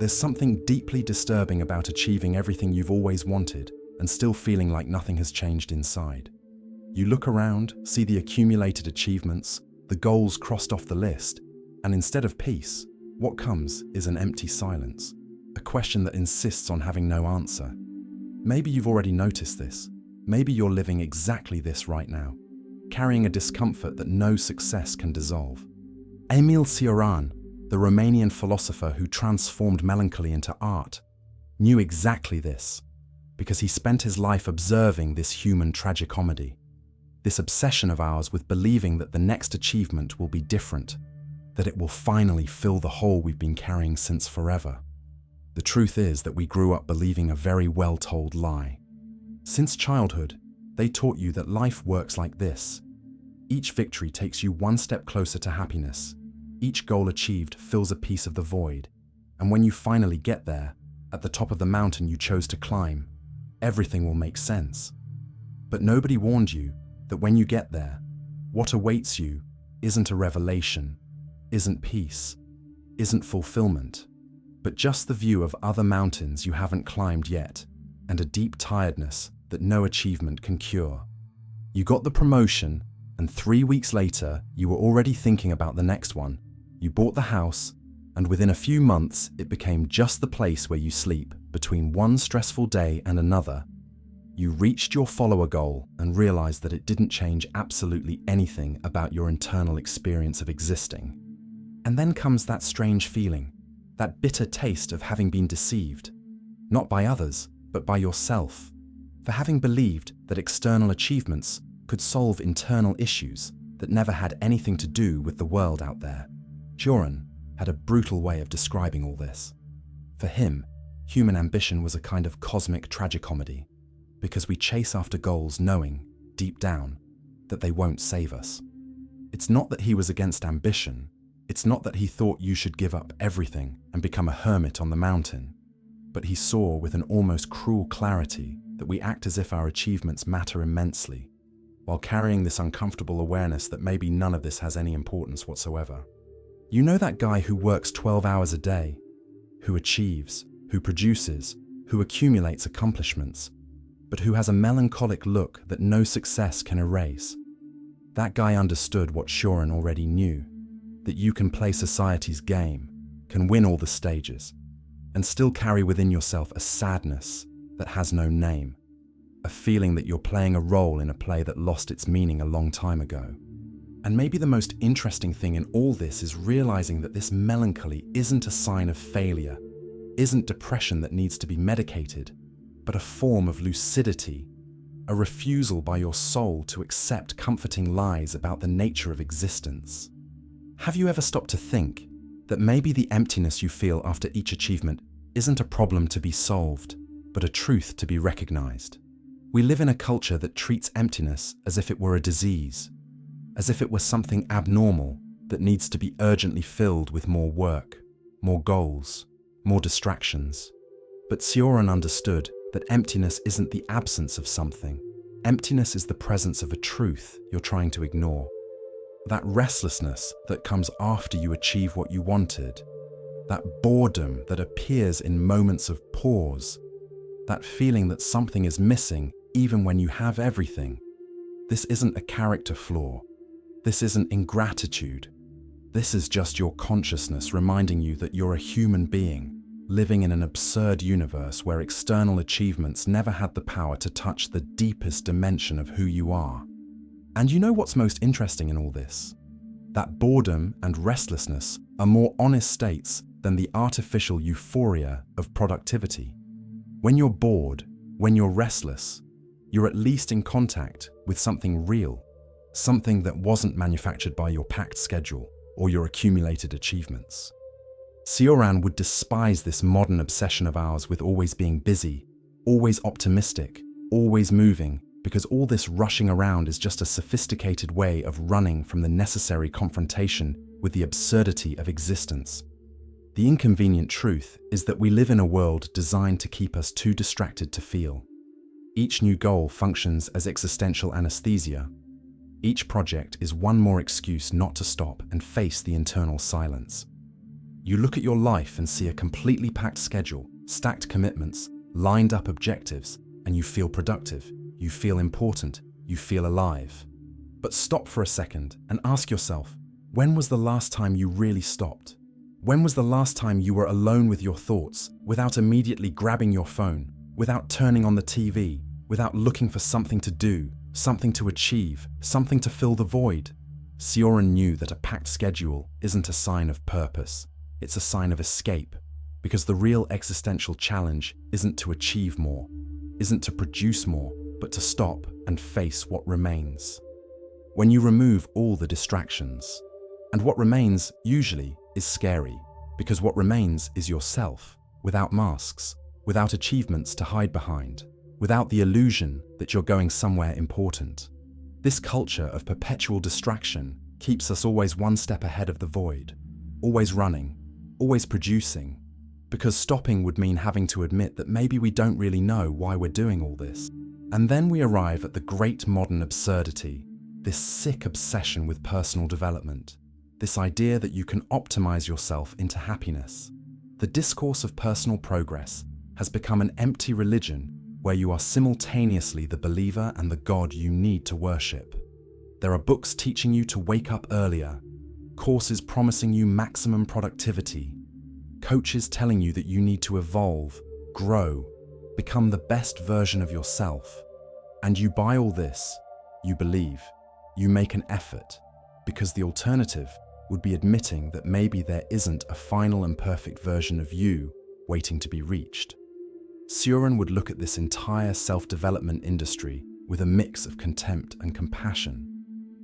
There's something deeply disturbing about achieving everything you've always wanted and still feeling like nothing has changed inside. You look around, see the accumulated achievements, the goals crossed off the list, and instead of peace, what comes is an empty silence, a question that insists on having no answer. Maybe you've already noticed this. Maybe you're living exactly this right now, carrying a discomfort that no success can dissolve. Emil Cioran, the Romanian philosopher who transformed melancholy into art, knew exactly this, because he spent his life observing this human tragicomedy, this obsession of ours with believing that the next achievement will be different, that it will finally fill the hole we've been carrying since forever. The truth is that we grew up believing a very well-told lie. Since childhood, they taught you that life works like this. Each victory takes you one step closer to happiness. Each goal achieved fills a piece of the void. And when you finally get there, at the top of the mountain you chose to climb, everything will make sense. But nobody warned you that when you get there, what awaits you isn't a revelation, isn't peace, isn't fulfillment, but just the view of other mountains you haven't climbed yet, and a deep tiredness that no achievement can cure. You got the promotion, and 3 weeks later, you were already thinking about the next one. You bought the house, and within a few months, it became just the place where you sleep between one stressful day and another. You reached your follower goal and realized that it didn't change absolutely anything about your internal experience of existing. And then comes that strange feeling, that bitter taste of having been deceived, not by others, but by yourself, for having believed that external achievements could solve internal issues that never had anything to do with the world out there. Cioran had a brutal way of describing all this. For him, human ambition was a kind of cosmic tragicomedy, because we chase after goals knowing, deep down, that they won't save us. It's not that he was against ambition. It's not that he thought you should give up everything and become a hermit on the mountain. But he saw with an almost cruel clarity that we act as if our achievements matter immensely, while carrying this uncomfortable awareness that maybe none of this has any importance whatsoever. You know that guy who works 12 hours a day, who achieves, who produces, who accumulates accomplishments, but who has a melancholic look that no success can erase. That guy understood what Cioran already knew, that you can play society's game, can win all the stages, and still carry within yourself a sadness that has no name, a feeling that you're playing a role in a play that lost its meaning a long time ago. And maybe the most interesting thing in all this is realizing that this melancholy isn't a sign of failure, isn't depression that needs to be medicated, but a form of lucidity, a refusal by your soul to accept comforting lies about the nature of existence. Have you ever stopped to think that maybe the emptiness you feel after each achievement isn't a problem to be solved, but a truth to be recognized? We live in a culture that treats emptiness as if it were a disease, as if it were something abnormal that needs to be urgently filled with more work, more goals, more distractions. But Cioran understood that emptiness isn't the absence of something. Emptiness is the presence of a truth you're trying to ignore. That restlessness that comes after you achieve what you wanted, that boredom that appears in moments of pause, that feeling that something is missing even when you have everything. This isn't a character flaw. This isn't ingratitude. This is just your consciousness reminding you that you're a human being, living in an absurd universe where external achievements never had the power to touch the deepest dimension of who you are. And you know what's most interesting in all this? That boredom and restlessness are more honest states than the artificial euphoria of productivity. When you're bored, when you're restless, you're at least in contact with something real, something that wasn't manufactured by your packed schedule or your accumulated achievements. Cioran would despise this modern obsession of ours with always being busy, always optimistic, always moving, because all this rushing around is just a sophisticated way of running from the necessary confrontation with the absurdity of existence. The inconvenient truth is that we live in a world designed to keep us too distracted to feel. Each new goal functions as existential anesthesia. Each project is one more excuse not to stop and face the internal silence. You look at your life and see a completely packed schedule, stacked commitments, lined up objectives, and you feel productive, you feel important, you feel alive. But stop for a second and ask yourself, when was the last time you really stopped? When was the last time you were alone with your thoughts, without immediately grabbing your phone, without turning on the TV, without looking for something to do, something to achieve, something to fill the void? Cioran knew that a packed schedule isn't a sign of purpose, it's a sign of escape, because the real existential challenge isn't to achieve more, isn't to produce more, but to stop and face what remains. When you remove all the distractions, and what remains usually is scary, because what remains is yourself, without masks, without achievements to hide behind, without the illusion that you're going somewhere important. This culture of perpetual distraction keeps us always one step ahead of the void, always running, always producing, because stopping would mean having to admit that maybe we don't really know why we're doing all this. And then we arrive at the great modern absurdity, this sick obsession with personal development, this idea that you can optimize yourself into happiness. The discourse of personal progress has become an empty religion where you are simultaneously the believer and the God you need to worship. There are books teaching you to wake up earlier, courses promising you maximum productivity, coaches telling you that you need to evolve, grow, become the best version of yourself. And you buy all this, you believe, you make an effort, because the alternative would be admitting that maybe there isn't a final and perfect version of you waiting to be reached. Cioran would look at this entire self-development industry with a mix of contempt and compassion,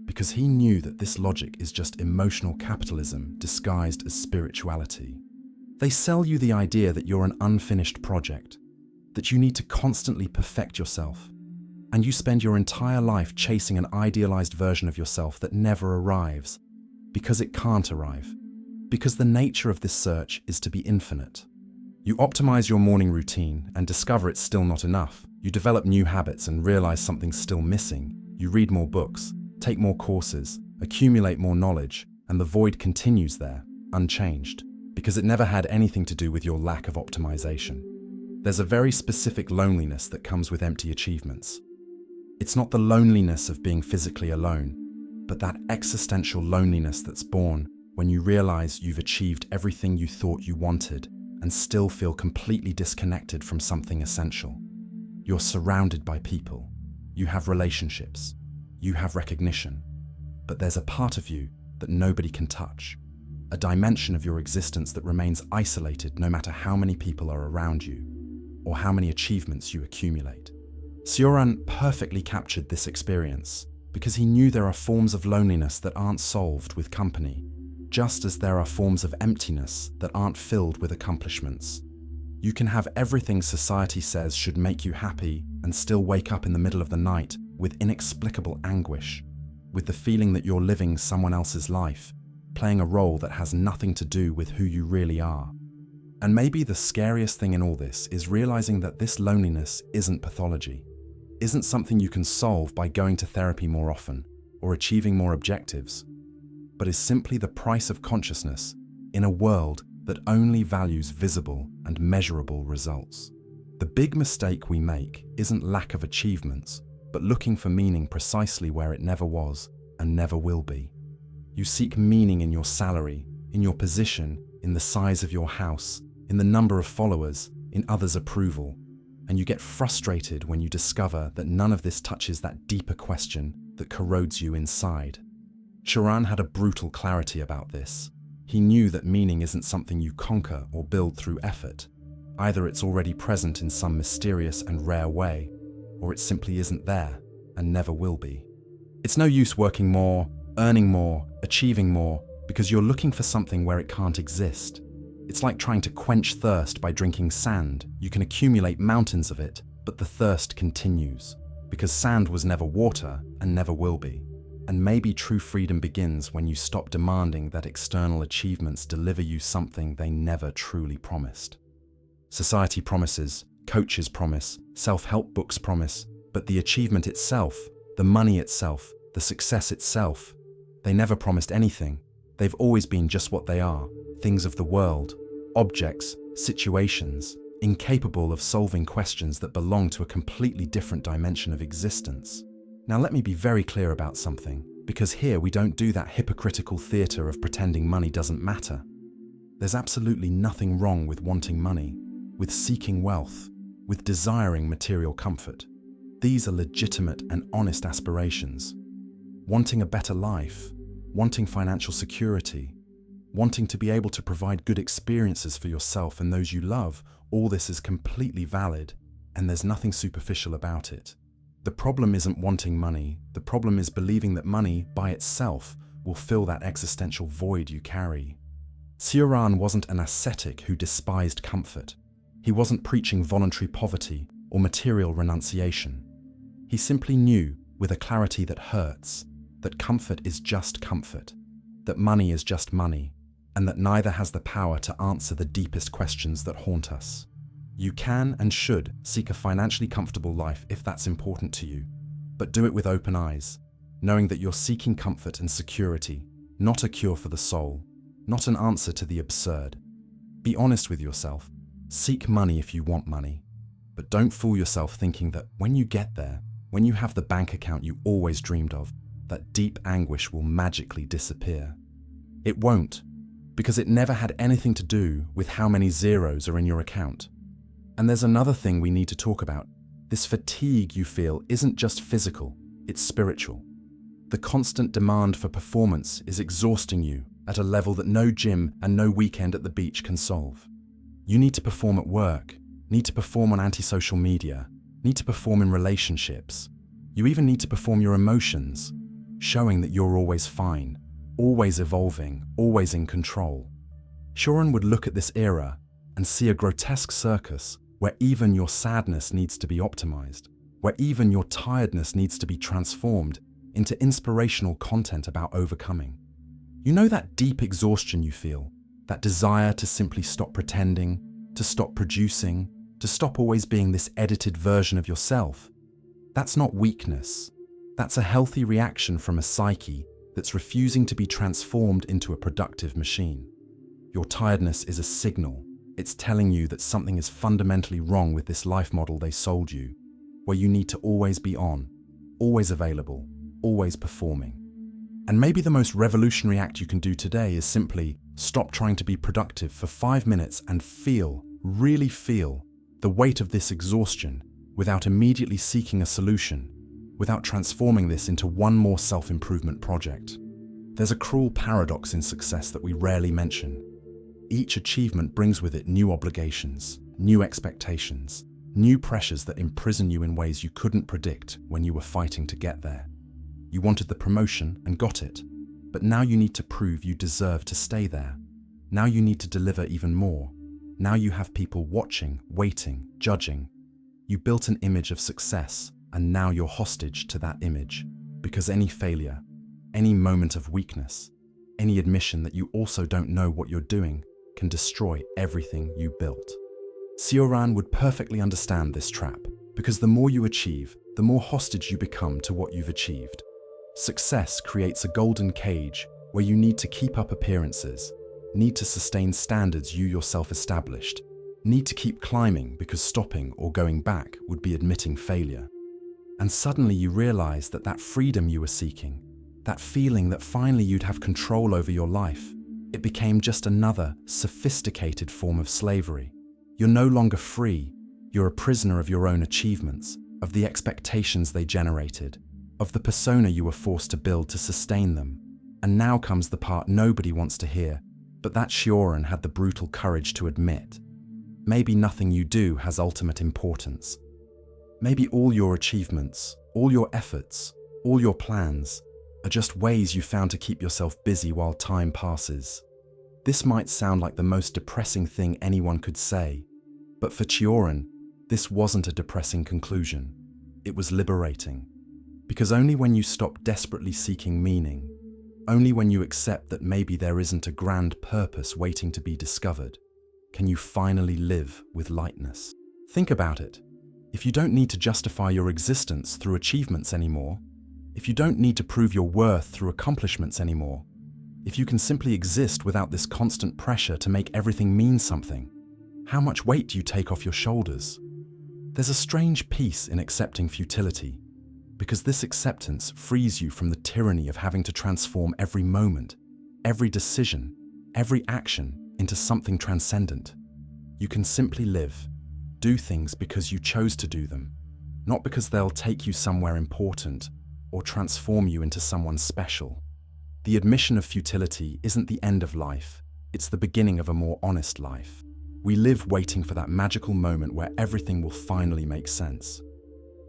because he knew that this logic is just emotional capitalism disguised as spirituality. They sell you the idea that you're an unfinished project, that you need to constantly perfect yourself, and you spend your entire life chasing an idealized version of yourself that never arrives, because it can't arrive, because the nature of this search is to be infinite. You optimize your morning routine and discover it's still not enough. You develop new habits and realize something's still missing. You read more books, take more courses, accumulate more knowledge, and the void continues there, unchanged, because it never had anything to do with your lack of optimization. There's a very specific loneliness that comes with empty achievements. It's not the loneliness of being physically alone, but that existential loneliness that's born when you realize you've achieved everything you thought you wanted and still feel completely disconnected from something essential. You're surrounded by people, you have relationships, you have recognition, but there's a part of you that nobody can touch, a dimension of your existence that remains isolated no matter how many people are around you or how many achievements you accumulate. Cioran perfectly captured this experience because he knew there are forms of loneliness that aren't solved with company, just as there are forms of emptiness that aren't filled with accomplishments. You can have everything society says should make you happy and still wake up in the middle of the night with inexplicable anguish, with the feeling that you're living someone else's life, playing a role that has nothing to do with who you really are. And maybe the scariest thing in all this is realizing that this loneliness isn't pathology, isn't something you can solve by going to therapy more often or achieving more objectives, but is simply the price of consciousness in a world that only values visible and measurable results. The big mistake we make isn't lack of achievements, but looking for meaning precisely where it never was and never will be. You seek meaning in your salary, in your position, in the size of your house, in the number of followers, in others' approval, and you get frustrated when you discover that none of this touches that deeper question that corrodes you inside. Cioran had a brutal clarity about this. He knew that meaning isn't something you conquer or build through effort. Either it's already present in some mysterious and rare way, or it simply isn't there and never will be. It's no use working more, earning more, achieving more, because you're looking for something where it can't exist. It's like trying to quench thirst by drinking sand. You can accumulate mountains of it, but the thirst continues, because sand was never water and never will be. And maybe true freedom begins when you stop demanding that external achievements deliver you something they never truly promised. Society promises, coaches promise, self-help books promise, but the achievement itself, the money itself, the success itself, they never promised anything. They've always been just what they are, things of the world, objects, situations, incapable of solving questions that belong to a completely different dimension of existence. Now let me be very clear about something, because here we don't do that hypocritical theatre of pretending money doesn't matter. There's absolutely nothing wrong with wanting money, with seeking wealth, with desiring material comfort. These are legitimate and honest aspirations. Wanting a better life, wanting financial security, wanting to be able to provide good experiences for yourself and those you love, all this is completely valid, and there's nothing superficial about it. The problem isn't wanting money, the problem is believing that money, by itself, will fill that existential void you carry. Cioran wasn't an ascetic who despised comfort. He wasn't preaching voluntary poverty or material renunciation. He simply knew, with a clarity that hurts, that comfort is just comfort, that money is just money, and that neither has the power to answer the deepest questions that haunt us. You can and should seek a financially comfortable life if that's important to you, but do it with open eyes, knowing that you're seeking comfort and security, not a cure for the soul, not an answer to the absurd. Be honest with yourself. Seek money if you want money, but don't fool yourself thinking that when you get there, when you have the bank account you always dreamed of, that deep anguish will magically disappear. It won't, because it never had anything to do with how many zeros are in your account. And there's another thing we need to talk about. This fatigue you feel isn't just physical, it's spiritual. The constant demand for performance is exhausting you at a level that no gym and no weekend at the beach can solve. You need to perform at work, need to perform on anti-social media, need to perform in relationships. You even need to perform your emotions, showing that you're always fine, always evolving, always in control. Cioran would look at this era and see a grotesque circus where even your sadness needs to be optimized, where even your tiredness needs to be transformed into inspirational content about overcoming. You know that deep exhaustion you feel, that desire to simply stop pretending, to stop producing, to stop always being this edited version of yourself? That's not weakness. That's a healthy reaction from a psyche that's refusing to be transformed into a productive machine. Your tiredness is a signal. It's telling you that something is fundamentally wrong with this life model they sold you, where you need to always be on, always available, always performing. And maybe the most revolutionary act you can do today is simply stop trying to be productive for 5 minutes and feel, really feel, the weight of this exhaustion without immediately seeking a solution, without transforming this into one more self-improvement project. There's a cruel paradox in success that we rarely mention. Each achievement brings with it new obligations, new expectations, new pressures that imprison you in ways you couldn't predict when you were fighting to get there. You wanted the promotion and got it, but now you need to prove you deserve to stay there. Now you need to deliver even more. Now you have people watching, waiting, judging. You built an image of success, and now you're hostage to that image, because any failure, any moment of weakness, any admission that you also don't know what you're doing can destroy everything you built. Cioran would perfectly understand this trap, because the more you achieve, the more hostage you become to what you've achieved. Success creates a golden cage where you need to keep up appearances, need to sustain standards you yourself established, need to keep climbing because stopping or going back would be admitting failure. And suddenly you realize that that freedom you were seeking, that feeling that finally you'd have control over your life, it became just another, sophisticated form of slavery. You're no longer free. You're a prisoner of your own achievements, of the expectations they generated, of the persona you were forced to build to sustain them. And now comes the part nobody wants to hear, but that Cioran had the brutal courage to admit. Maybe nothing you do has ultimate importance. Maybe all your achievements, all your efforts, all your plans are just ways you found to keep yourself busy while time passes. This might sound like the most depressing thing anyone could say, but for Cioran, this wasn't a depressing conclusion. It was liberating. Because only when you stop desperately seeking meaning, only when you accept that maybe there isn't a grand purpose waiting to be discovered, can you finally live with lightness. Think about it. If you don't need to justify your existence through achievements anymore, if you don't need to prove your worth through accomplishments anymore, if you can simply exist without this constant pressure to make everything mean something, how much weight do you take off your shoulders? There's a strange peace in accepting futility, because this acceptance frees you from the tyranny of having to transform every moment, every decision, every action into something transcendent. You can simply live, do things because you chose to do them, not because they'll take you somewhere important or transform you into someone special. The admission of futility isn't the end of life, it's the beginning of a more honest life. We live waiting for that magical moment where everything will finally make sense.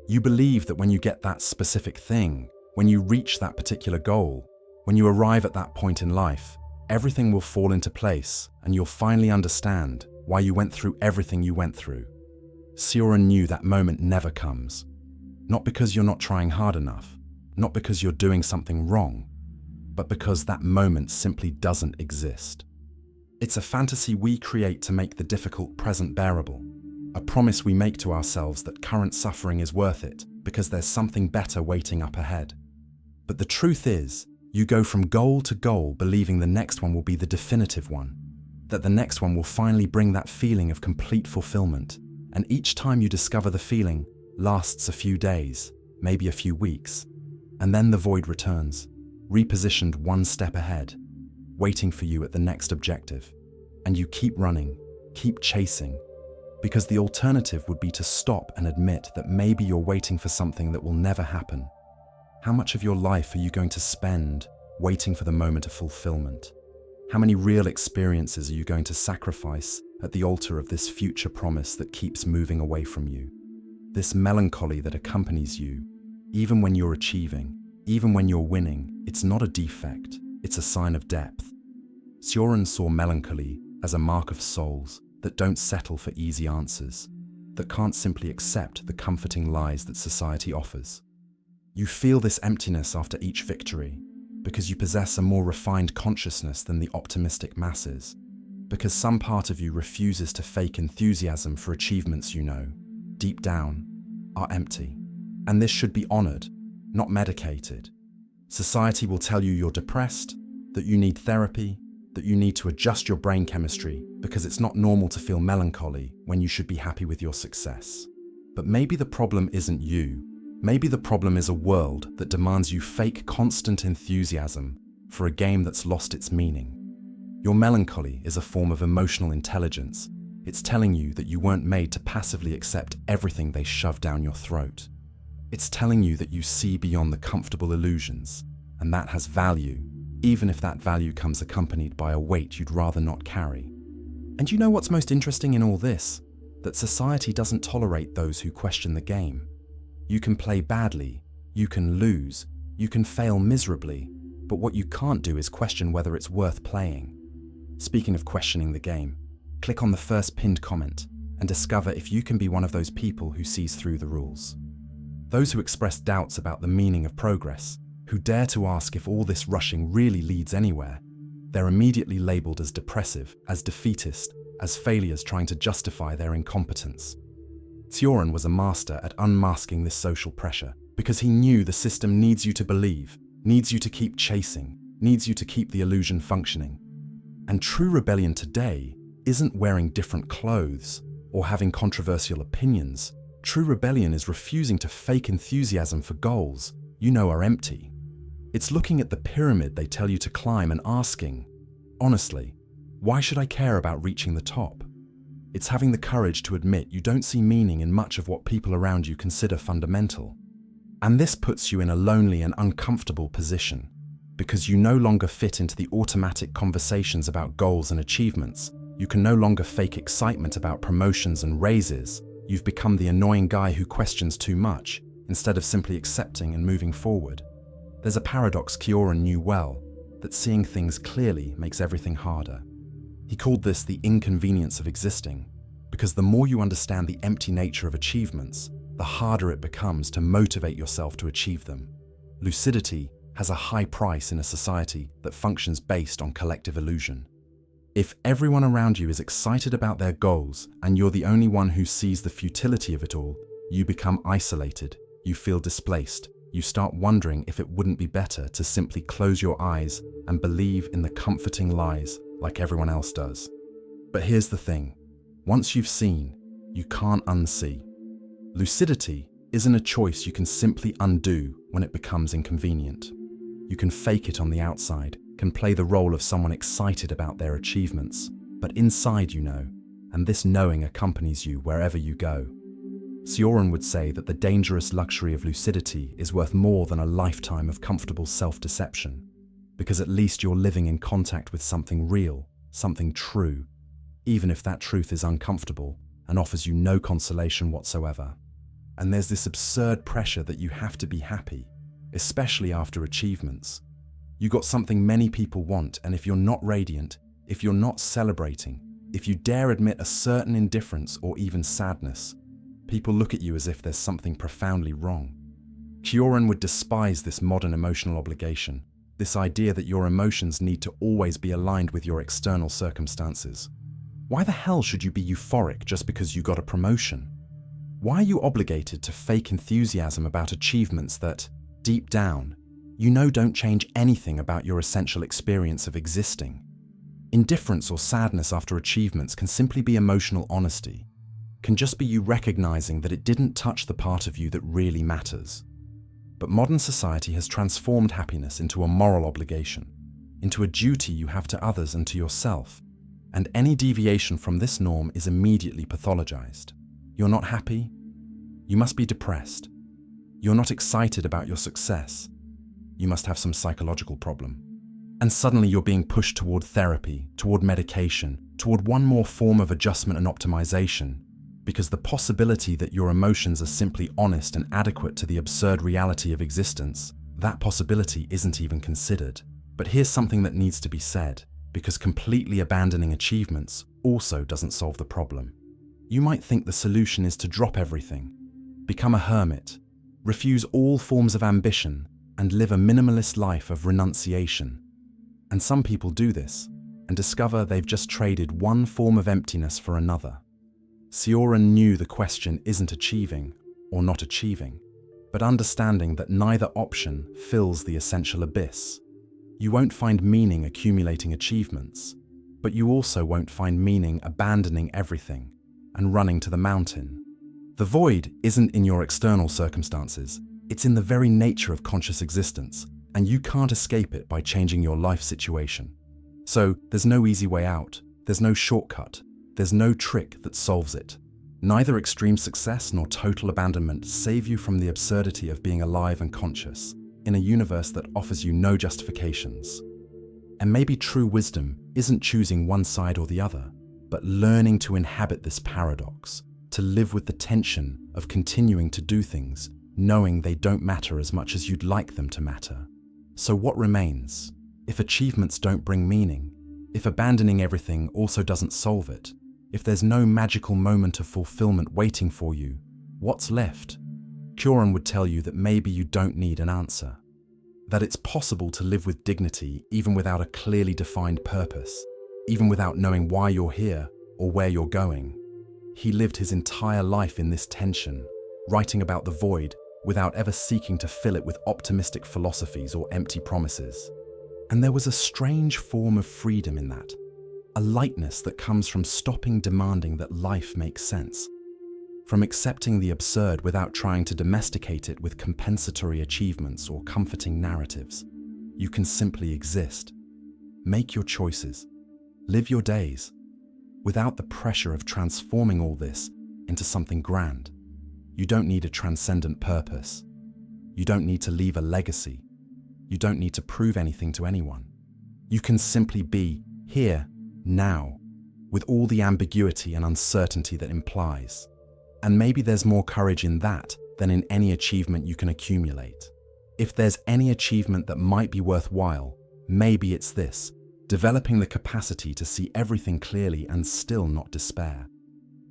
You believe that when you get that specific thing, when you reach that particular goal, when you arrive at that point in life, everything will fall into place and you'll finally understand why you went through everything you went through. Cioran knew that moment never comes. Not because you're not trying hard enough, not because you're doing something wrong, but because that moment simply doesn't exist. It's a fantasy we create to make the difficult present bearable, a promise we make to ourselves that current suffering is worth it because there's something better waiting up ahead. But the truth is, you go from goal to goal believing the next one will be the definitive one, that the next one will finally bring that feeling of complete fulfillment, and each time you discover the feeling lasts a few days, maybe a few weeks, and then the void returns, repositioned one step ahead, waiting for you at the next objective. And you keep running, keep chasing, because the alternative would be to stop and admit that maybe you're waiting for something that will never happen. How much of your life are you going to spend waiting for the moment of fulfillment? How many real experiences are you going to sacrifice at the altar of this future promise that keeps moving away from you? This melancholy that accompanies you, even when you're achieving, even when you're winning, it's not a defect, it's a sign of depth. Cioran saw melancholy as a mark of souls that don't settle for easy answers, that can't simply accept the comforting lies that society offers. You feel this emptiness after each victory because you possess a more refined consciousness than the optimistic masses, because some part of you refuses to fake enthusiasm for achievements you know, deep down, are empty. And this should be honored, not medicated. Society will tell you you're depressed, that you need therapy, that you need to adjust your brain chemistry because it's not normal to feel melancholy when you should be happy with your success. But maybe the problem isn't you. Maybe the problem is a world that demands you fake constant enthusiasm for a game that's lost its meaning. Your melancholy is a form of emotional intelligence. It's telling you that you weren't made to passively accept everything they shove down your throat. It's telling you that you see beyond the comfortable illusions, and that has value, even if that value comes accompanied by a weight you'd rather not carry. And you know what's most interesting in all this? That society doesn't tolerate those who question the game. You can play badly, you can lose, you can fail miserably, but what you can't do is question whether it's worth playing. Speaking of questioning the game, click on the first pinned comment and discover if you can be one of those people who sees through the rules. Those who express doubts about the meaning of progress, who dare to ask if all this rushing really leads anywhere, they're immediately labeled as depressive, as defeatist, as failures trying to justify their incompetence. Cioran was a master at unmasking this social pressure because he knew the system needs you to believe, needs you to keep chasing, needs you to keep the illusion functioning. And true rebellion today isn't wearing different clothes or having controversial opinions. True rebellion is refusing to fake enthusiasm for goals you know are empty. It's looking at the pyramid they tell you to climb and asking, honestly, why should I care about reaching the top? It's having the courage to admit you don't see meaning in much of what people around you consider fundamental. And this puts you in a lonely and uncomfortable position, because you no longer fit into the automatic conversations about goals and achievements. You can no longer fake excitement about promotions and raises. You've become the annoying guy who questions too much, instead of simply accepting and moving forward. There's a paradox Cioran knew well, that seeing things clearly makes everything harder. He called this the inconvenience of existing, because the more you understand the empty nature of achievements, the harder it becomes to motivate yourself to achieve them. Lucidity has a high price in a society that functions based on collective illusion. If everyone around you is excited about their goals and you're the only one who sees the futility of it all, you become isolated, you feel displaced, You start wondering if it wouldn't be better to simply close your eyes and believe in the comforting lies like everyone else does. But here's the thing. Once you've seen, you can't unsee. Lucidity isn't a choice you can simply undo when it becomes inconvenient. You can fake it on the outside, can play the role of someone excited about their achievements, but inside you know, and this knowing accompanies you wherever you go. Cioran would say that the dangerous luxury of lucidity is worth more than a lifetime of comfortable self-deception, because at least you're living in contact with something real, something true, even if that truth is uncomfortable and offers you no consolation whatsoever. And there's this absurd pressure that you have to be happy, especially after achievements. You got something many people want, and if you're not radiant, if you're not celebrating, if you dare admit a certain indifference or even sadness, people look at you as if there's something profoundly wrong. Cioran would despise this modern emotional obligation, this idea that your emotions need to always be aligned with your external circumstances. Why the hell should you be euphoric just because you got a promotion? Why are you obligated to fake enthusiasm about achievements that, deep down, you know don't change anything about your essential experience of existing? Indifference or sadness after achievements can simply be emotional honesty, can just be you recognizing that it didn't touch the part of you that really matters. But modern society has transformed happiness into a moral obligation, into a duty you have to others and to yourself, and any deviation from this norm is immediately pathologized. You're not happy? You must be depressed. You're not excited about your success. You must have some psychological problem. And suddenly you're being pushed toward therapy, toward medication, toward one more form of adjustment and optimization, because the possibility that your emotions are simply honest and adequate to the absurd reality of existence, that possibility isn't even considered. But here's something that needs to be said, because completely abandoning achievements also doesn't solve the problem. You might think the solution is to drop everything, become a hermit, refuse all forms of ambition, and live a minimalist life of renunciation. And some people do this, and discover they've just traded one form of emptiness for another. Cioran knew the question isn't achieving or not achieving, but understanding that neither option fills the essential abyss. You won't find meaning accumulating achievements, but you also won't find meaning abandoning everything and running to the mountain. The void isn't in your external circumstances, it's in the very nature of conscious existence, and you can't escape it by changing your life situation. So there's no easy way out, there's no shortcut, there's no trick that solves it. Neither extreme success nor total abandonment save you from the absurdity of being alive and conscious in a universe that offers you no justifications. And maybe true wisdom isn't choosing one side or the other, but learning to inhabit this paradox, to live with the tension of continuing to do things, knowing they don't matter as much as you'd like them to matter. So what remains? If achievements don't bring meaning, if abandoning everything also doesn't solve it, if there's no magical moment of fulfillment waiting for you, what's left? Cioran would tell you that maybe you don't need an answer, that it's possible to live with dignity even without a clearly defined purpose, even without knowing why you're here or where you're going. He lived his entire life in this tension, writing about the void without ever seeking to fill it with optimistic philosophies or empty promises. And there was a strange form of freedom in that, a lightness that comes from stopping demanding that life makes sense, from accepting the absurd without trying to domesticate it with compensatory achievements or comforting narratives. You can simply exist, make your choices, live your days, without the pressure of transforming all this into something grand. You don't need a transcendent purpose. You don't need to leave a legacy. You don't need to prove anything to anyone. You can simply be here, now, with all the ambiguity and uncertainty that implies. And maybe there's more courage in that than in any achievement you can accumulate. If there's any achievement that might be worthwhile, maybe it's this, developing the capacity to see everything clearly and still not despair.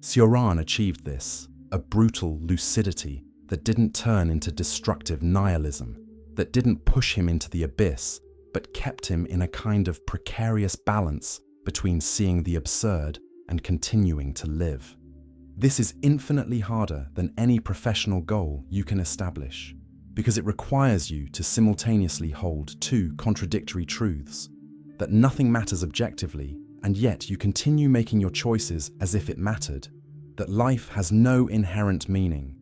Cioran achieved this, a brutal lucidity that didn't turn into destructive nihilism, that didn't push him into the abyss, but kept him in a kind of precarious balance between seeing the absurd and continuing to live. This is infinitely harder than any professional goal you can establish, because it requires you to simultaneously hold two contradictory truths: that nothing matters objectively, and yet you continue making your choices as if it mattered; that life has no inherent meaning,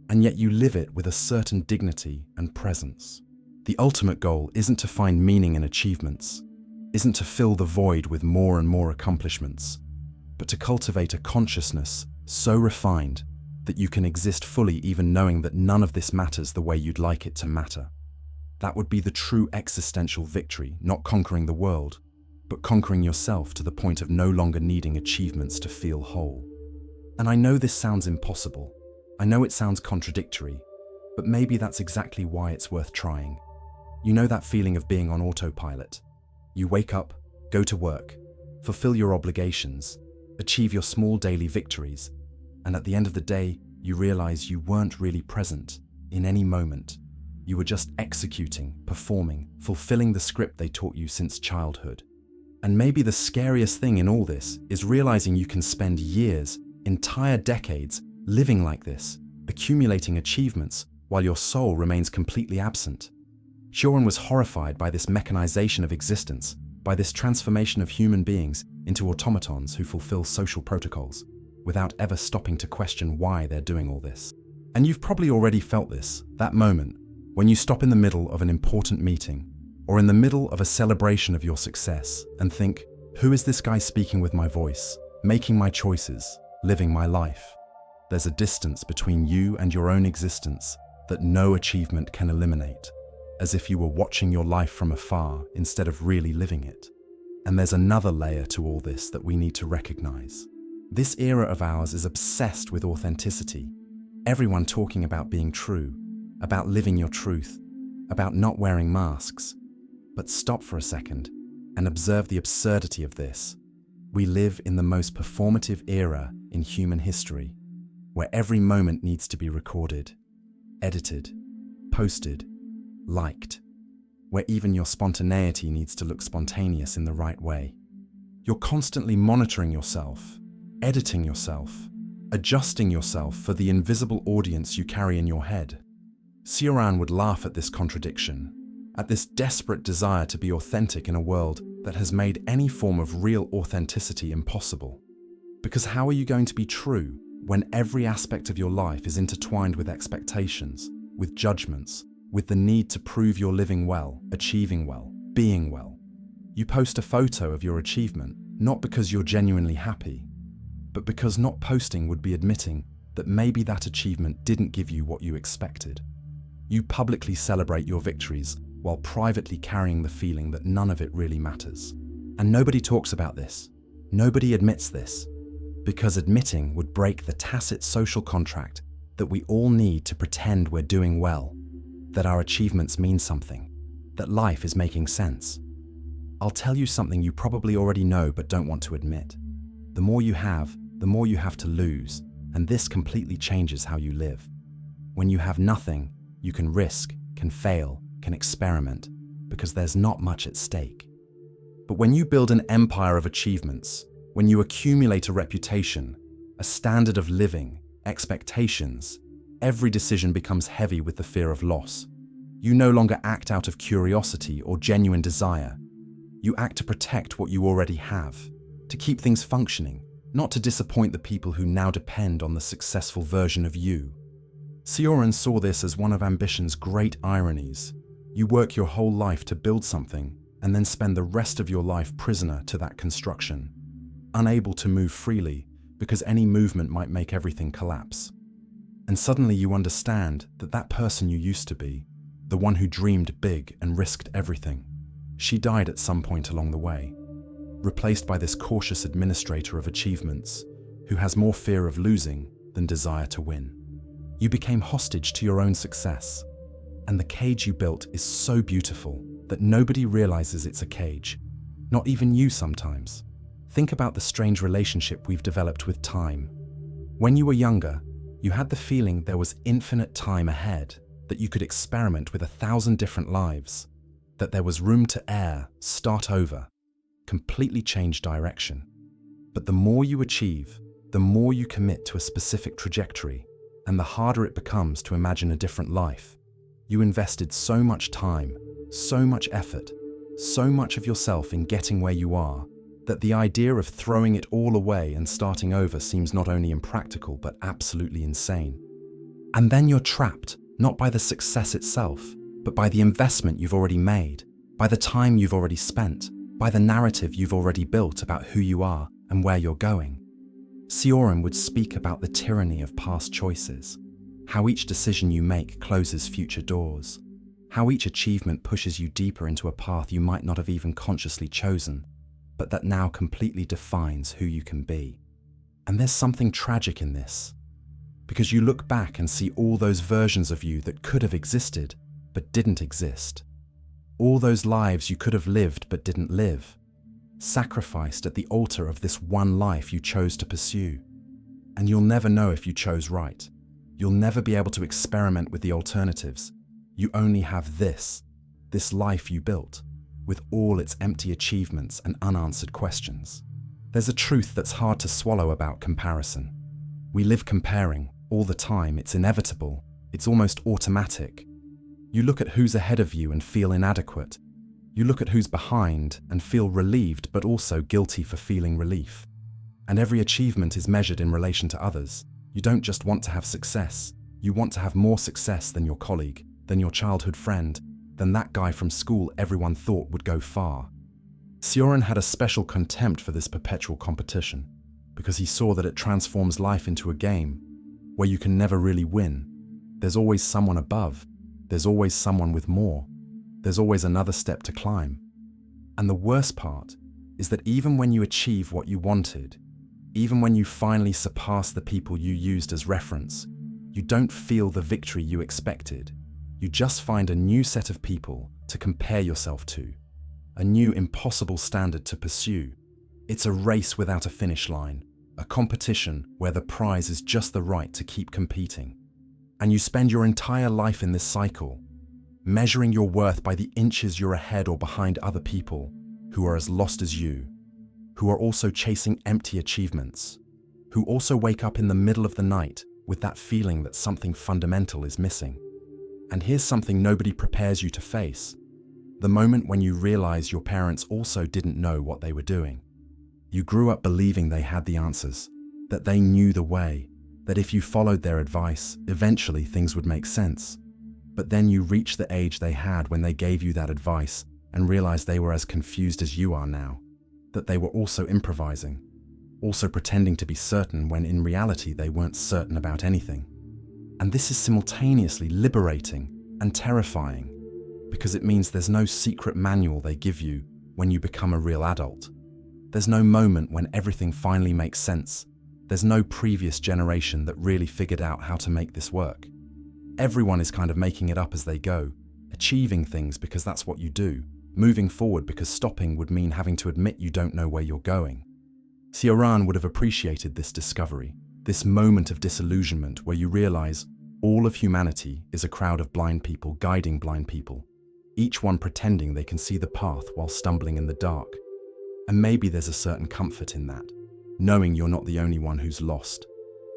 and yet you live it with a certain dignity and presence. The ultimate goal isn't to find meaning in achievements, isn't to fill the void with more and more accomplishments, but to cultivate a consciousness so refined that you can exist fully even knowing that none of this matters the way you'd like it to matter. That would be the true existential victory, not conquering the world, but conquering yourself to the point of no longer needing achievements to feel whole. And I know this sounds impossible. I know it sounds contradictory, but maybe that's exactly why it's worth trying. You know that feeling of being on autopilot. You wake up, go to work, fulfill your obligations, achieve your small daily victories, and at the end of the day, you realize you weren't really present in any moment. You were just executing, performing, fulfilling the script they taught you since childhood. And maybe the scariest thing in all this is realizing you can spend years, entire decades, living like this, accumulating achievements, while your soul remains completely absent. Cioran was horrified by this mechanization of existence, by this transformation of human beings into automatons who fulfill social protocols, without ever stopping to question why they're doing all this. And you've probably already felt this, that moment, when you stop in the middle of an important meeting, or in the middle of a celebration of your success, and think, who is this guy speaking with my voice, making my choices, living my life? There's a distance between you and your own existence that no achievement can eliminate, as if you were watching your life from afar instead of really living it. And there's another layer to all this that we need to recognize. This era of ours is obsessed with authenticity. Everyone talking about being true, about living your truth, about not wearing masks. But stop for a second and observe the absurdity of this. We live in the most performative era in human history, where every moment needs to be recorded, edited, posted, liked, where even your spontaneity needs to look spontaneous in the right way. You're constantly monitoring yourself, editing yourself, adjusting yourself for the invisible audience you carry in your head. Cioran would laugh at this contradiction, at this desperate desire to be authentic in a world that has made any form of real authenticity impossible. Because how are you going to be true when every aspect of your life is intertwined with expectations, with judgments, with the need to prove you're living well, achieving well, being well? You post a photo of your achievement, not because you're genuinely happy, but because not posting would be admitting that maybe that achievement didn't give you what you expected. You publicly celebrate your victories while privately carrying the feeling that none of it really matters. And nobody talks about this. Nobody admits this, because admitting would break the tacit social contract that we all need to pretend we're doing well, that our achievements mean something, that life is making sense. I'll tell you something you probably already know but don't want to admit. The more you have to lose, and this completely changes how you live. When you have nothing, you can risk, can fail, can experiment, because there's not much at stake. But when you build an empire of achievements, when you accumulate a reputation, a standard of living, expectations, every decision becomes heavy with the fear of loss. You no longer act out of curiosity or genuine desire. You act to protect what you already have, to keep things functioning, not to disappoint the people who now depend on the successful version of you. Cioran saw this as one of ambition's great ironies. You work your whole life to build something and then spend the rest of your life prisoner to that construction, unable to move freely because any movement might make everything collapse. And suddenly you understand that that person you used to be, the one who dreamed big and risked everything, she died at some point along the way, replaced by this cautious administrator of achievements who has more fear of losing than desire to win. You became hostage to your own success, and the cage you built is so beautiful that nobody realizes it's a cage, not even you sometimes. Think about the strange relationship we've developed with time. When you were younger, you had the feeling there was infinite time ahead, that you could experiment with 1,000 different lives, that there was room to err, start over, completely change direction. But the more you achieve, the more you commit to a specific trajectory, and the harder it becomes to imagine a different life. You invested so much time, so much effort, so much of yourself in getting where you are, that the idea of throwing it all away and starting over seems not only impractical but absolutely insane. And then you're trapped, not by the success itself, but by the investment you've already made, by the time you've already spent, by the narrative you've already built about who you are and where you're going. Cioran would speak about the tyranny of past choices, how each decision you make closes future doors, how each achievement pushes you deeper into a path you might not have even consciously chosen, but that now completely defines who you can be. And there's something tragic in this, because you look back and see all those versions of you that could have existed, but didn't exist. All those lives you could have lived but didn't live, sacrificed at the altar of this one life you chose to pursue. And you'll never know if you chose right. You'll never be able to experiment with the alternatives. You only have this life you built, with all its empty achievements and unanswered questions. There's a truth that's hard to swallow about comparison. We live comparing all the time. It's inevitable. It's almost automatic. You look at who's ahead of you and feel inadequate. You look at who's behind and feel relieved, but also guilty for feeling relief. And every achievement is measured in relation to others. You don't just want to have success. You want to have more success than your colleague, than your childhood friend, than that guy from school everyone thought would go far. Cioran had a special contempt for this perpetual competition, because he saw that it transforms life into a game where you can never really win. There's always someone above. There's always someone with more. There's always another step to climb. And the worst part is that even when you achieve what you wanted, even when you finally surpass the people you used as reference, you don't feel the victory you expected. You just find a new set of people to compare yourself to, a new impossible standard to pursue. It's a race without a finish line, a competition where the prize is just the right to keep competing. And you spend your entire life in this cycle, measuring your worth by the inches you're ahead or behind other people who are as lost as you, who are also chasing empty achievements, who also wake up in the middle of the night with that feeling that something fundamental is missing. And here's something nobody prepares you to face: the moment when you realize your parents also didn't know what they were doing. You grew up believing they had the answers, that they knew the way, that if you followed their advice, eventually things would make sense. But then you reach the age they had when they gave you that advice and realize they were as confused as you are now, that they were also improvising, also pretending to be certain when in reality they weren't certain about anything. And this is simultaneously liberating and terrifying, because it means there's no secret manual they give you when you become a real adult. There's no moment when everything finally makes sense. There's no previous generation that really figured out how to make this work. Everyone is kind of making it up as they go, achieving things because that's what you do, moving forward because stopping would mean having to admit you don't know where you're going. Cioran would have appreciated this discovery, this moment of disillusionment where you realize all of humanity is a crowd of blind people guiding blind people, each one pretending they can see the path while stumbling in the dark. And maybe there's a certain comfort in that, knowing you're not the only one who's lost,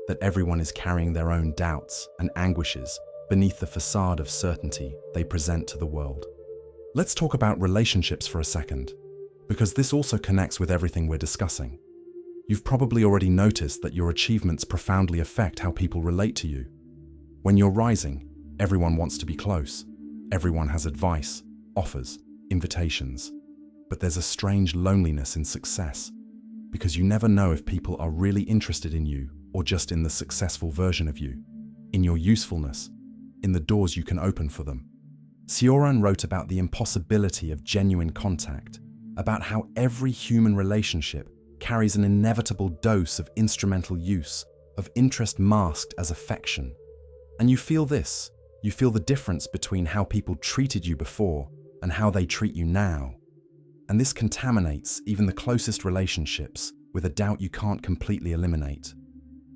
that everyone is carrying their own doubts and anguishes beneath the facade of certainty they present to the world. Let's talk about relationships for a second, because this also connects with everything we're discussing. You've probably already noticed that your achievements profoundly affect how people relate to you. When you're rising, everyone wants to be close. Everyone has advice, offers, invitations. But there's a strange loneliness in success, because you never know if people are really interested in you or just in the successful version of you, in your usefulness, in the doors you can open for them. Cioran wrote about the impossibility of genuine contact, about how every human relationship carries an inevitable dose of instrumental use, of interest masked as affection. And you feel this. You feel the difference between how people treated you before and how they treat you now. And this contaminates even the closest relationships with a doubt you can't completely eliminate.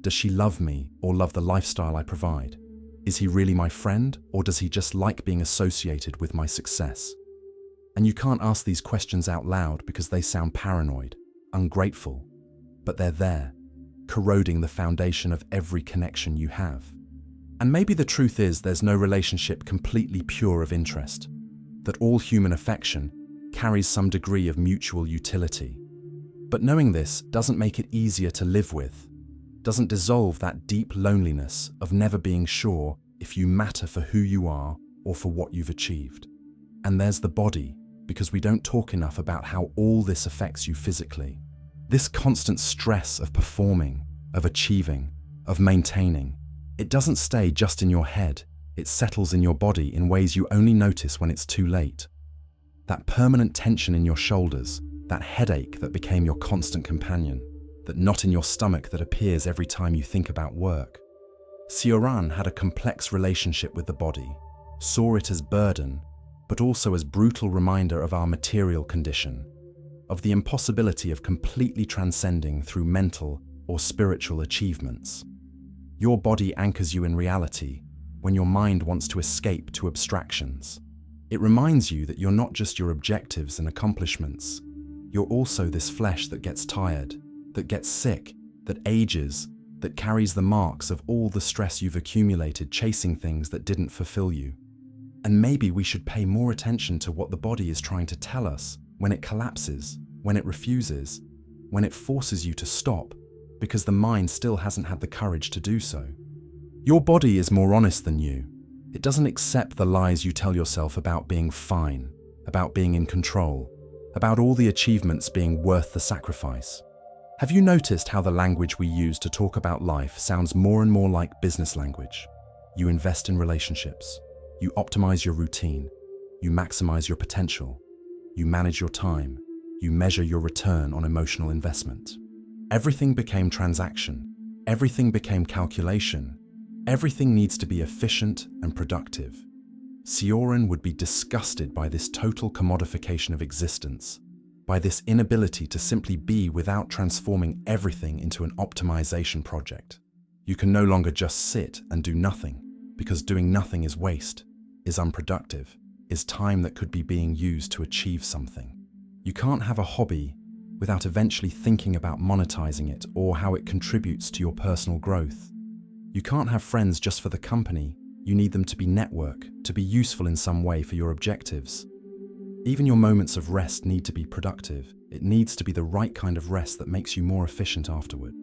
Does she love me or love the lifestyle I provide? Is he really my friend, or does he just like being associated with my success? And you can't ask these questions out loud because they sound paranoid, ungrateful, but they're there, corroding the foundation of every connection you have. And maybe the truth is there's no relationship completely pure of interest, that all human affection carries some degree of mutual utility. But knowing this doesn't make it easier to live with, doesn't dissolve that deep loneliness of never being sure if you matter for who you are or for what you've achieved. And there's the body, because we don't talk enough about how all this affects you physically. This constant stress of performing, of achieving, of maintaining, it doesn't stay just in your head, it settles in your body in ways you only notice when it's too late. That permanent tension in your shoulders, that headache that became your constant companion, that knot in your stomach that appears every time you think about work. Cioran had a complex relationship with the body, saw it as burden, but also as brutal reminder of our material condition, of the impossibility of completely transcending through mental or spiritual achievements. Your body anchors you in reality when your mind wants to escape to abstractions. It reminds you that you're not just your objectives and accomplishments, you're also this flesh that gets tired, that gets sick, that ages, that carries the marks of all the stress you've accumulated chasing things that didn't fulfill you. And maybe we should pay more attention to what the body is trying to tell us when it collapses, when it refuses, when it forces you to stop, because the mind still hasn't had the courage to do so. Your body is more honest than you. It doesn't accept the lies you tell yourself about being fine, about being in control, about all the achievements being worth the sacrifice. Have you noticed how the language we use to talk about life sounds more and more like business language? You invest in relationships, you optimize your routine, you maximize your potential, you manage your time, you measure your return on emotional investment. Everything became transaction, everything became calculation, everything needs to be efficient and productive. Cioran would be disgusted by this total commodification of existence, by this inability to simply be without transforming everything into an optimization project. You can no longer just sit and do nothing, because doing nothing is waste, is unproductive, is time that could be being used to achieve something. You can't have a hobby without eventually thinking about monetizing it or how it contributes to your personal growth. You can't have friends just for the company. You need them to be network, to be useful in some way for your objectives. Even your moments of rest need to be productive. It needs to be the right kind of rest that makes you more efficient afterward.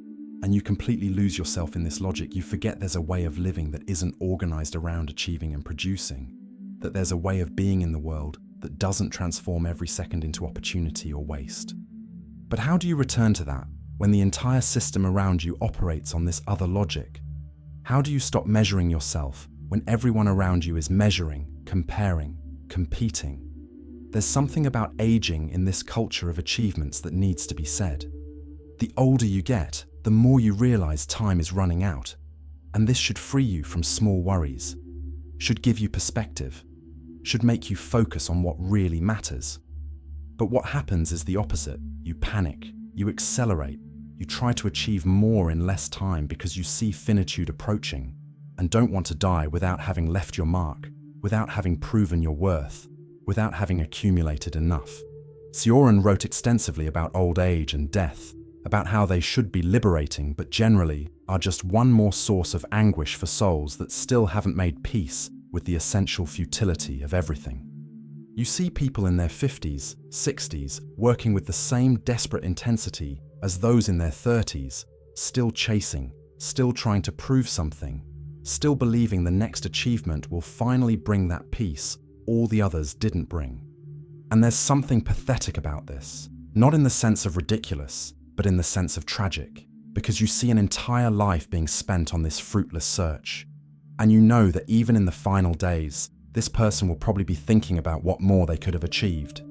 And you completely lose yourself in this logic. You forget there's a way of living that isn't organized around achieving and producing, that there's a way of being in the world that doesn't transform every second into opportunity or waste. But how do you return to that when the entire system around you operates on this other logic? How do you stop measuring yourself when everyone around you is measuring, comparing, competing? There's something about aging in this culture of achievements that needs to be said. The older you get, the more you realize time is running out, and this should free you from small worries, should give you perspective, should make you focus on what really matters. But what happens is the opposite. You panic, you accelerate, you try to achieve more in less time because you see finitude approaching and don't want to die without having left your mark, without having proven your worth, without having accumulated enough. Cioran wrote extensively about old age and death, about how they should be liberating but generally are just one more source of anguish for souls that still haven't made peace with the essential futility of everything. You see people in their 50s, 60s, working with the same desperate intensity as those in their 30s, still chasing, still trying to prove something, still believing the next achievement will finally bring that peace all the others didn't bring. And there's something pathetic about this, not in the sense of ridiculous, but in the sense of tragic, because you see an entire life being spent on this fruitless search. And you know that even in the final days, this person will probably be thinking about what more they could have achieved,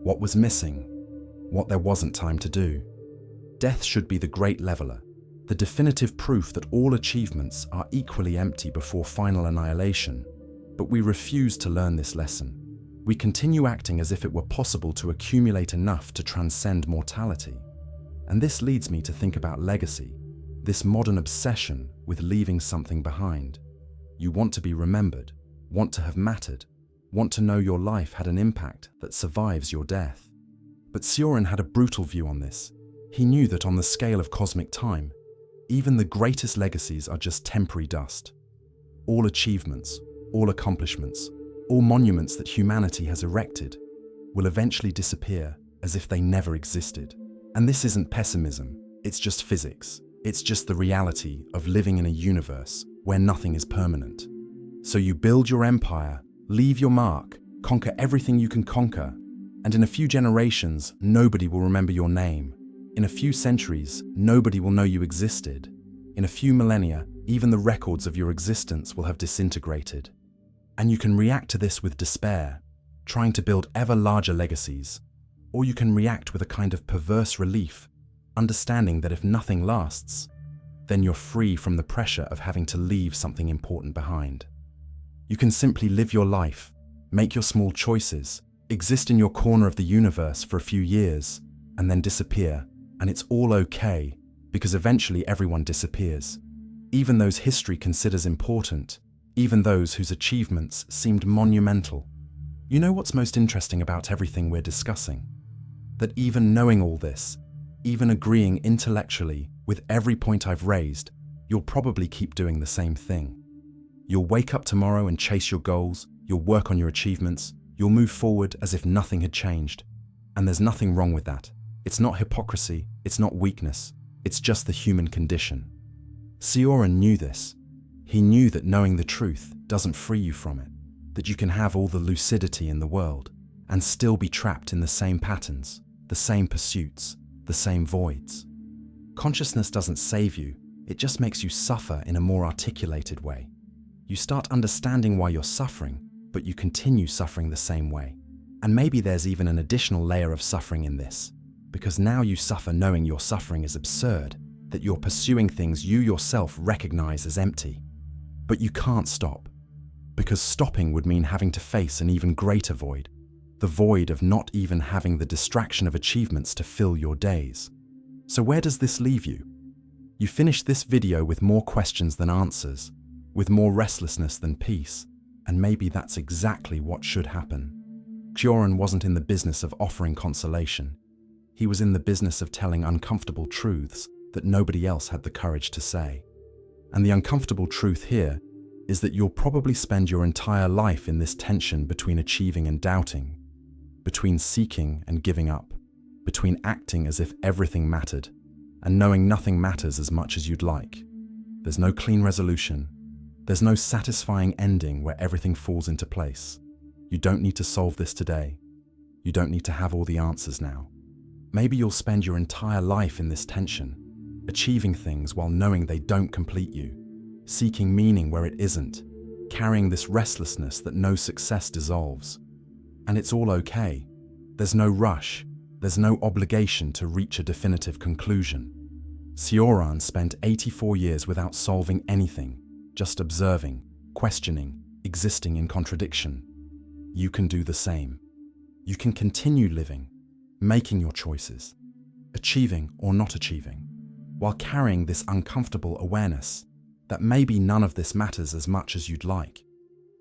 what was missing, what there wasn't time to do. Death should be the great leveler, the definitive proof that all achievements are equally empty before final annihilation. But we refuse to learn this lesson. We continue acting as if it were possible to accumulate enough to transcend mortality. And this leads me to think about legacy, this modern obsession with leaving something behind. You want to be remembered, want to have mattered, want to know your life had an impact that survives your death. But Cioran had a brutal view on this. He knew that on the scale of cosmic time, even the greatest legacies are just temporary dust. all achievements, all accomplishments, all monuments that humanity has erected will eventually disappear as if they never existed. And this isn't pessimism, it's just physics. It's just the reality of living in a universe where nothing is permanent. So you build your empire, leave your mark, conquer everything you can conquer, and in a few generations, nobody will remember your name. In a few centuries, nobody will know you existed. In a few millennia, even the records of your existence will have disintegrated. And you can react to this with despair, trying to build ever larger legacies. Or you can react with a kind of perverse relief, understanding that if nothing lasts, then you're free from the pressure of having to leave something important behind. You can simply live your life, make your small choices, exist in your corner of the universe for a few years, and then disappear, and it's all okay, because eventually everyone disappears. Even those history considers important, even those whose achievements seemed monumental. You know what's most interesting about everything we're discussing? That even knowing all this, even agreeing intellectually with every point I've raised, you'll probably keep doing the same thing. You'll wake up tomorrow and chase your goals, you'll work on your achievements, you'll move forward as if nothing had changed. And there's nothing wrong with that. It's not hypocrisy, it's not weakness, it's just the human condition. Cioran knew this. He knew that knowing the truth doesn't free you from it, that you can have all the lucidity in the world and still be trapped in the same patterns, the same pursuits, the same voids. Consciousness doesn't save you, it just makes you suffer in a more articulated way. You start understanding why you're suffering, but you continue suffering the same way. And maybe there's even an additional layer of suffering in this, because now you suffer knowing your suffering is absurd, that you're pursuing things you yourself recognize as empty. But you can't stop, because stopping would mean having to face an even greater void, the void of not even having the distraction of achievements to fill your days. So where does this leave you? You finish this video with more questions than answers, with more restlessness than peace, and maybe that's exactly what should happen. Cioran wasn't in the business of offering consolation. He was in the business of telling uncomfortable truths that nobody else had the courage to say. And the uncomfortable truth here is that you'll probably spend your entire life in this tension between achieving and doubting, between seeking and giving up, between acting as if everything mattered and knowing nothing matters as much as you'd like. There's no clean resolution. There's no satisfying ending where everything falls into place. You don't need to solve this today. You don't need to have all the answers now. Maybe you'll spend your entire life in this tension, achieving things while knowing they don't complete you, seeking meaning where it isn't, carrying this restlessness that no success dissolves. And it's all okay. There's no rush. There's no obligation to reach a definitive conclusion. Cioran spent 84 years without solving anything, just observing, questioning, existing in contradiction. You can do the same. You can continue living, making your choices, achieving or not achieving, while carrying this uncomfortable awareness that maybe none of this matters as much as you'd like.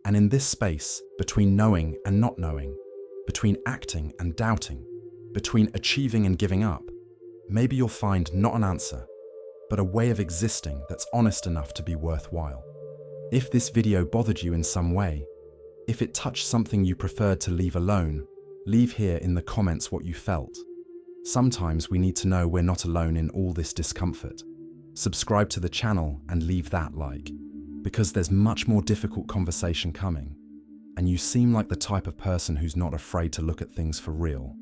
And in this space, between knowing and not knowing, between acting and doubting, between achieving and giving up, maybe you'll find not an answer, but a way of existing that's honest enough to be worthwhile. If this video bothered you in some way, if it touched something you preferred to leave alone, leave here in the comments what you felt. Sometimes we need to know we're not alone in all this discomfort. Subscribe to the channel and leave that like, because there's much more difficult conversation coming, and you seem like the type of person who's not afraid to look at things for real.